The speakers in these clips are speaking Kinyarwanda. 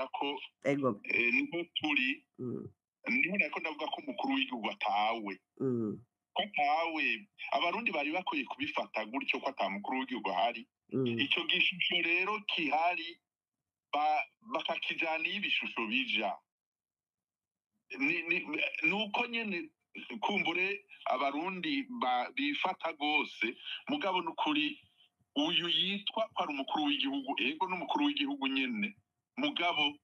nibaza ko ego niho turi mm, niho nako ndavuga ko umukuru w'igihugu atawe mm, ko atawe abarundi bari bakwiye kubifata gutyo ko ata mukuru w'igihugu ahari mm, icyo gishusho rero kihari bakakijana iyo ibishusho bija nuko nyene kumbure abarundi bifata gose mugabo n'ukuri uyu yitwa ko ari umukuru w'igihugu ego n'umukuru w'igihugu nyene mugabo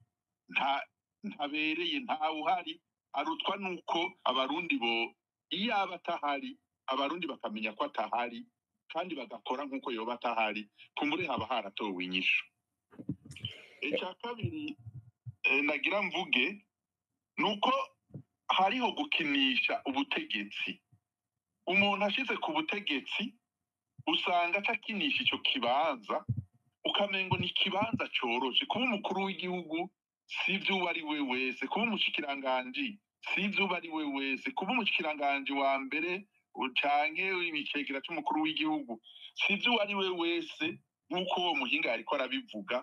ntabereye ntawuhari arutwa nuko abarundi bo iyo aba atahari abarundi bakamenya ko atahari kandi bagakora nk'uko yoba atahari kumbure haba haratowe inyishu icya kabiri nagira mvuge nuko hariho gukinisha ubutegetsi umuntu ashize ku butegetsi usanga atakinisha icyo kibanza ukamengo ni ikibanza coroshe kuba umukuru w'igihugu sivyo uwo ari we wese kuba umushikiranganji sivyo uwo ari we wese kuba umushikiranganji wa mbere canke ibicegera c'umukuru w'igihugu sivyo uwo ari we wese nk'uko uwo muhinga yariko arabivuga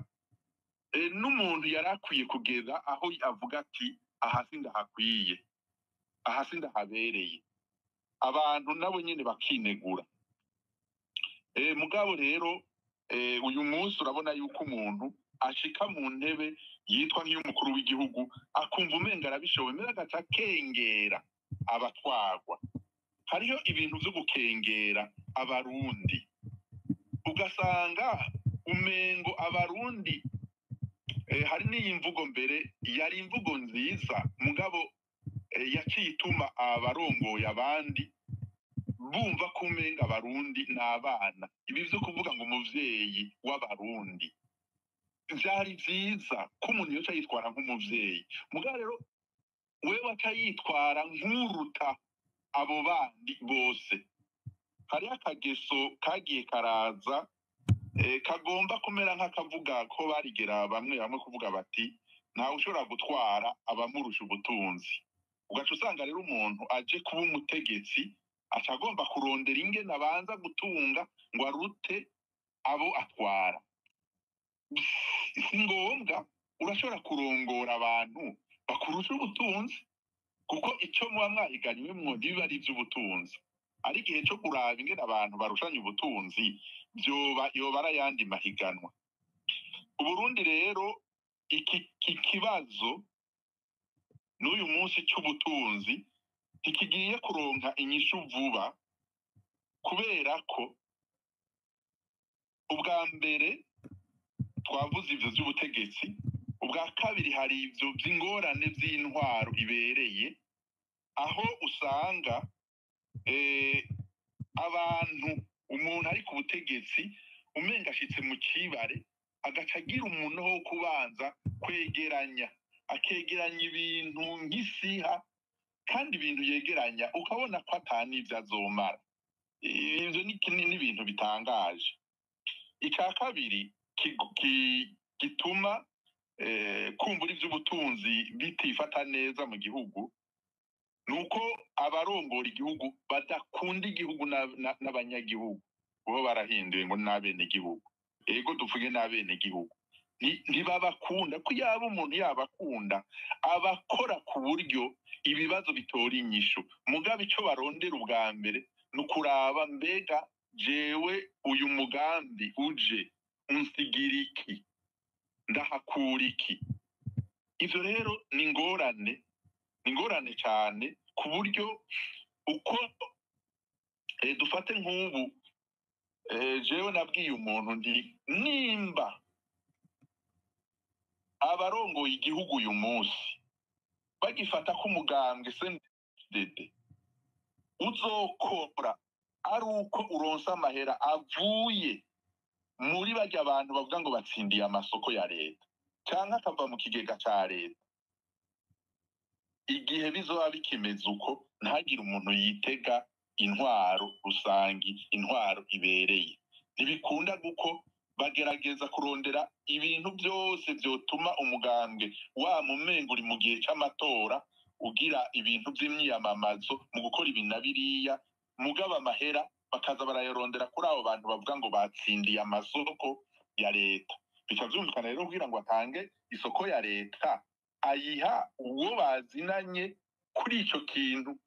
n'umuntu yari akwiye kugeza aho avuga ati aha sindahakwiye aha sindahabereye abantu nabo nyene bakinegura mugabo rero uyu munsi urabona yuko umuntu ashika mu ntebe yitwa nk'iy'umukuru w'igihugu akumva umenga arabishoboye mbere agaca akengera abatwagwa hariho ibintu vyo gukengera abarundi ugasanga umengo abarundi hari n'iyi mvugo mbere yari imvugo nziza mugabo yaciye ituma abarongoye abandi bumva ko umenga abarundi n'abana ibi vyo kuvuga ngo umuvyeyi w'abarundi vyari vyiza ko umuntu yoca yitwara nk'umuvyeyi mugabo rero wewe aca yitwara nk'uruta abo bandi bose hariho akageso kagiye karaza kagomba kumera nk'akavuga ko barigera bamwe kuvuga bati ntawe ushobora gutwara abamurusha ubutunzi ugaca usanga rero umuntu aje kuba umutegetsi aca agomba kurondera ingene abanza gutunga ngo arute abo atwara si ngombwa urashobora kurongora abantu bakurusha ubutunzi kuko icyo muba mwahiganywemwo ntibiba ari ivy'ubutunzi ari igihe cyo kuraba ingene abantu barushanya ubutunzi yoba ari ayandi mahiganwa uburundi rero iki kibazo n'uyu munsi cy'ubutunzi ntikigiye kuronka inyishu vuba kubera ko ubwa mbere twavuze ivyo vy'ubutegetsi ubwa kabiri hari ivyo vy'ingorane vy'intwaro ibereye aho usanga abantu umuntu ari ku butegetsi umenga ashitse mu cibare agaca agira umuntu wo kubanza kwegeranya akegeranya ibintu nk'isiha kandi ibintu yegeranya ukabona ko atanivyo azomara ivyo ni ibintu bitangaje icya kabiri gituma kumbura ivy'ubutunzi bitifata neza mu gihugu nuko abarongora igihugu badakunda igihugu n'abanyagihugu bo barahinduye ngo n'abenegihugu ego tuvuge n'abenegihugu ntibabakunda ko yaba umuntu yabakunda abakora ku buryo ibibazo bitora inyishu mugabe icyo barondera ubwa mbere ni ukuraba mbega jewe uyu mugambi uje unsigira iki ndahakura iki ivyo rero ni ingorane cyane ku buryo uko dufate nk'ubu jewe nabwiye umuntu nti nimba abarongoye igihugu uyu munsi bagifata ko umugambwe CNDD uzokora ari uko uronsa amahera avuye muri barya abantu bavuga ngo batsindiye amasoko ya leta cyangwa akava mu kigega cya leta igihe bizoba bikimeze uko ntagire umuntu yitega intwaro rusangi intwaro ibereye ntibikunda guko bagerageza kurondera ibintu byose byotuma umugambwe wa mumengo uri mu gihe cy'amatora ugira ibintu by'imyiyamamazo mu gukora ibintu na biriya mugaba amahera bakaza barayarondera kuri abo bantu bavuga ngo batsindiye amasoko ya leta bica byumvikana rero kugira ngo atange isoko ya leta ayiha uwo bazinanye kuri icyo kintu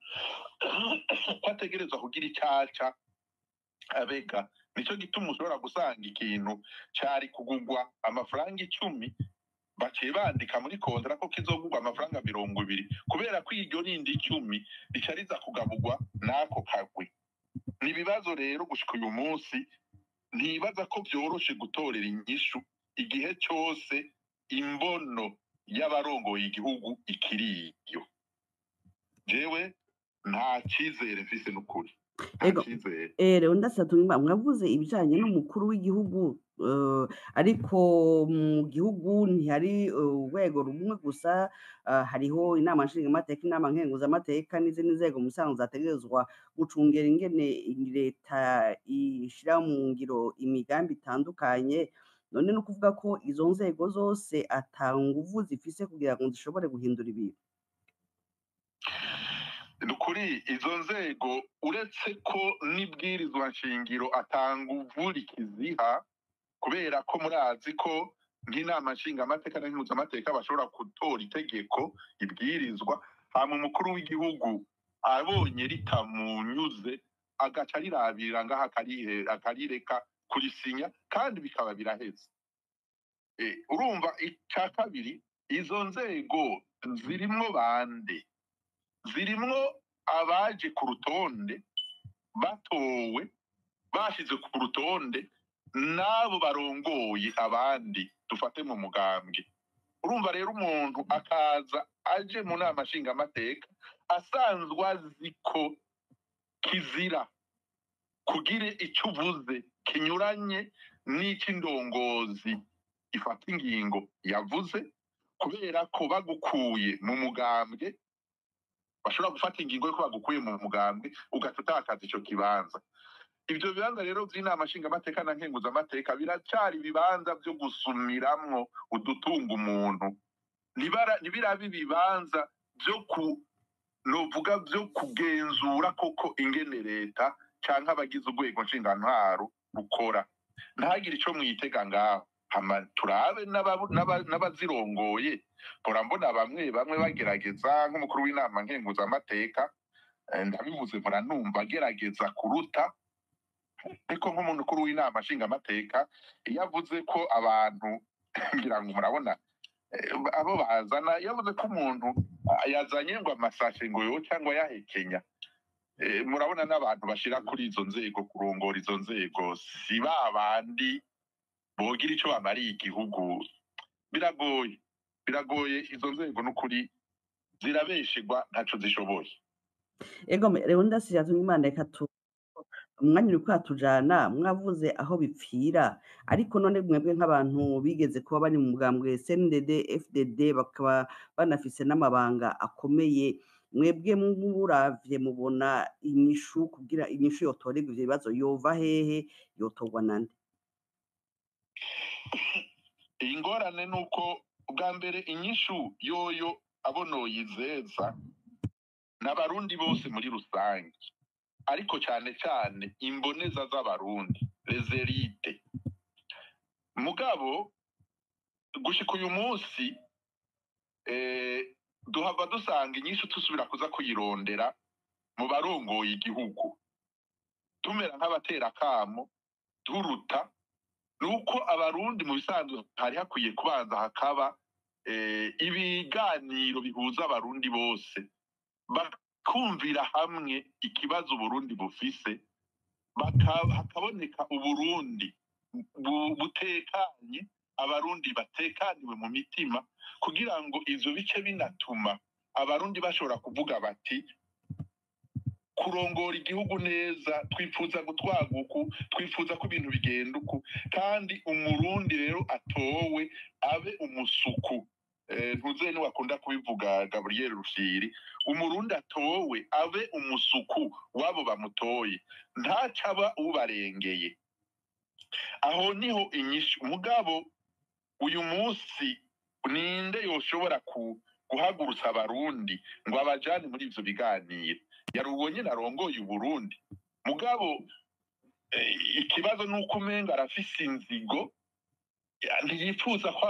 ko ategerezwa kugira icyaca abega. Nicyo gituma ushobora gusanga ikintu cyari kugugwa amafaranga 10 baciye bandika muri kontra ko kizogugwa amafaranga 20 kubera ko iryo rindi 10 ricariza kugabugwa nako kagwe. Ni bibazo rero gushika uyu munsi ntibaza ko byoroshe gutorera inyishu igihe cyose imbono y'abarongoye igihugu ikiriyo. Jewe nta cyizere mfise n'ukuri. Rero ndasatuma mwavuze ibijanye n'umukuru w'igihugu ariko mu gihugu ntihari urwego rumwe gusa, hariho inama nshingamateka, inama nkenguzamateka n'izindi nzego mu bisanzwe zategerezwa gucungera ingene leta ishira mu ngiro imigambi itandukanye. None no kuvuga ko izo nzego zose ata nguvu zifise kugira ngo zishobore guhindura ibintu. Nukuri izo nzego uretse ko n'ibwirizwa nshingiro atanga uvura ikiziha, kubera ko murazi ko nk'inama nshingamateka na nkenguzamateka bashobora gutora itegeko ibwirizwa, hama umukuru w'igihugu abonye ritamunyuze agaca rirabira ngaha akarireka kurisinya kandi bikaba biraheze. Urumva icya kabiri, izo nzego zirimwo bande? Zirimwo abaje ku rutonde batowe bashize ku rutonde nabo barongoye abandi dufate mu mugambwe. Urumva rero umuntu akaza aje mu nama nshingamateka asanzwe azi ko kizira kugire icyo uvuze kinyuranye n'ikindongozi ifata ingingo yavuze, kubera ko bagukuye mu mugambwe bashobora gufata ingingo yuko bagukuye mu mugambwe ugaca utakaza icyo kibanza. Ibyo bibanza rero by'inama nshingamateka na nkenguzamateka biracyari ibibanza byo gusumiramwo udutunga umuntu, ntibiraba ibibanza byo kugenzura koko ingene leta canke abagize urwego nshingantwaro rukora. Ntagire icyo mwitega ngaho, turabe n'abazirongoye. Mbona bamwe bagerageza, nk'umukuru w'inama nkenguzamateka ndabivuze muranumva agerageza kuruta, ariko nk'umukuru w'inama nshingamateka iyo avuze ko abantu ngira ngo murabona abo bazana, yavuze ko umuntu yazanye ngo amasashe ngo yo cyangwa yahekenya, murabona n'abantu bashira kuri izo nzego kurongora izo nzego si babandi bogira icyo bamariye igihugu. Biragoye izo nzego n'ukuri zirabeshegwa ntaco zishoboye. Ego rero ndasiyatumye Imana reka umwanya uri kwatujana, mwavuze aho bipfira, ariko none mwebwe nk'abantu bigeze kuba bari mu mugambwe CNDD FDD bakaba banafise n'amabanga akomeye, mwebwe muravye mubona inyishu kugira inyishu yotorerwa ivyo bibazo yova hehe, yotorwa nande? Ingorane nuko ubwa mbere inyishu yoyo abonoyizeza n'abarundi bose muri rusange, ariko cyane cyane imboneza z'abarundi rezerite. Mugabo gushika uyu munsi duhava dusanga inyishu tusubira kuza kuyirondera mu barongoye igihugu, tumera nk'abatera kamo turuta. Nuko abarundi mu bisanzwe hari hakwiye kubanza hakaba ibiganiro bihuza abarundi bose, bakumvira hamwe ikibazo Uburundi bufise, hakaboneka Uburundi butekanye, abarundi batekaniwe mu mitima, kugira ngo ivyo bice binatuma abarundi bashobora kuvuga bati kurongora igihugu neza, twifuza gutwaguku, twifuza ko ibintu bigenda uku, kandi umurundi rero atowe abe umusuku. Ntuze niwakunda kubivuga Gabriel Rufyiri, umurundi atowe abe umusuku wabo bamutoye, ntacaba ubarengeye. Aho niho inyishu. Mugabo uyu munsi ninde yoshobora guhagurutsa abarundi ngo abajane muri ivyo biganiro? Yarubonye narongoye Uburundi. Mugabo ikibazo nuko umenga arafise inzigo ntiyifuza ko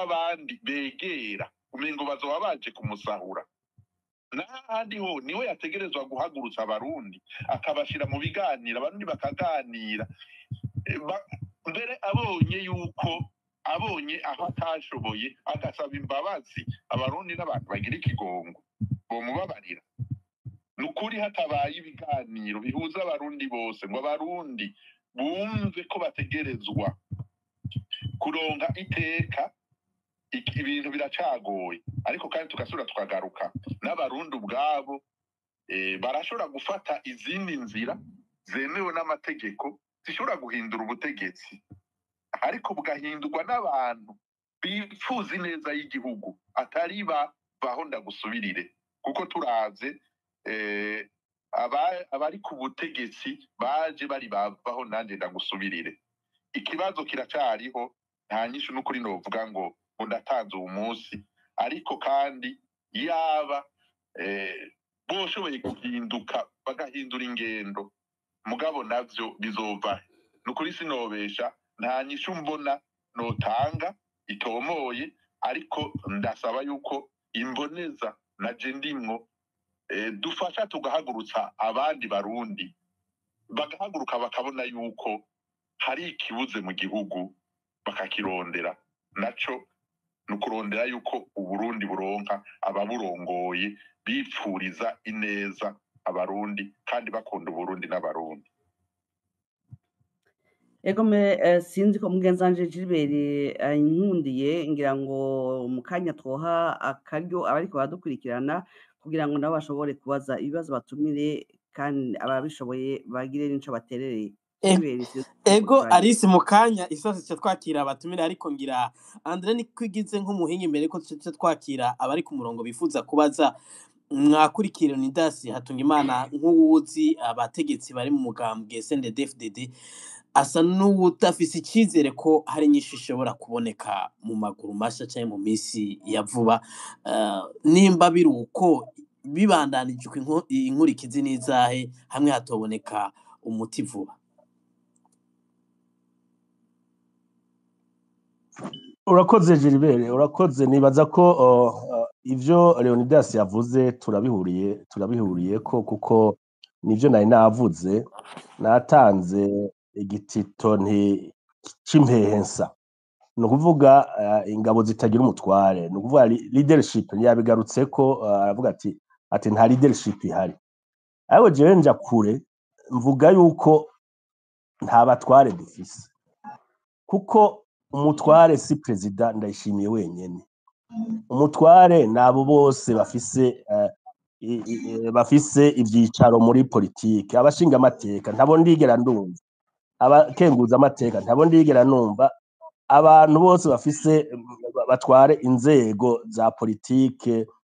abandi begera umengo bazoba baje kumusahura. N'ahandi ho niwe yategerezwa guhagurutsa abarundi akabashira mu biganiro, abarundi bakaganira. Mbere abonye aho atashoboye agasaba imbabazi abarundi n'abantu bagira ikigongo bomubabarira. Nukuri hatabaye ibiganiro bihuza abarundi bose ngo abarundi bumve ko bategerezwa kuronka iteka, ibintu biracagoye. Ariko kandi tugasubira tukagaruka n'abarundi ubwabo barashobora gufata izindi nzira zemewe n'amategeko zishobora guhindura ubutegetsi, ariko bugahindurwa n'abantu bifuza ineza y'igihugu atari baho ndagusubirire. Kuko turaze abari ku butegetsi baje bari bavaho nanje ndagusubirire. Ikibazo kiracariho, nta nyishu n'ukuri novuga ngo ndatanze uwo munsi, ariko kandi yaba boshoboye guhinduka bagahindura ingendo, mugabo navyo bizova. Nukuri sinobesha, nta nyishu mbona notanga itomoye, ariko ndasaba yuko imboneza naje ndimwo dufasha tugahagurutsa abandi barundi bagahaguruka bakabona yuko hari ikibuze mu gihugu bakakirondera. Naco nukurondera yuko Uburundi buronka ababurongoye bipfuriza ineza abarundi kandi bakunda Uburundi n'abarundi. Egome sinzi ko mugenzanje Gilbert inkundiye, ngira ngo mu kanya twoha akaryo abariko baradukurikirana kugira ngo nabo bashobore kubaza ibibazo batumire kandi ababishoboye bagire n'ico baterereye. Ego Alice mu kanya isose cyo twakira abatumire, ariko ngira Andre ni kwigize nk'umuhinga imbere ko cyo twakira abari ku murongo bifuza kubaza. Mwakurikira Leonidas Hatungimana nk'uwuzi abategetsi bari mu mugambwe CNDD-FDD, asa n'uwutafise icyizere ko hari nyinshi ishobora kuboneka mu maguru masha cyangwa mu minsi ya vuba. Nimba biri uko bibandanijwe inkurikizi n'izahe hamwe hatoboneka umuti vuba? Urakoze Gilbert, urakoze. Nibaza ko ivyo Leonidas yavuze turabihuriye ko, kuko nivyo nari navuze, natanze igitito c'impehensa. Ni ukuvuga ingabo zitagira umutware, ni ukuvuga leadership yabigarutseko, aravuga ati nta leadership ihari. Ariko jewe nja kure mvuga yuko nta batware dufise, kuko umutware si Perezida Ndayishimiye wenyene. Umutware nabo bose bafise ivyicaro muri politike. Abashinga amateka ntabo ndigera ndumva, abakenguza amateka ntabo ndigera numva. Abantu bose batware inzego za politike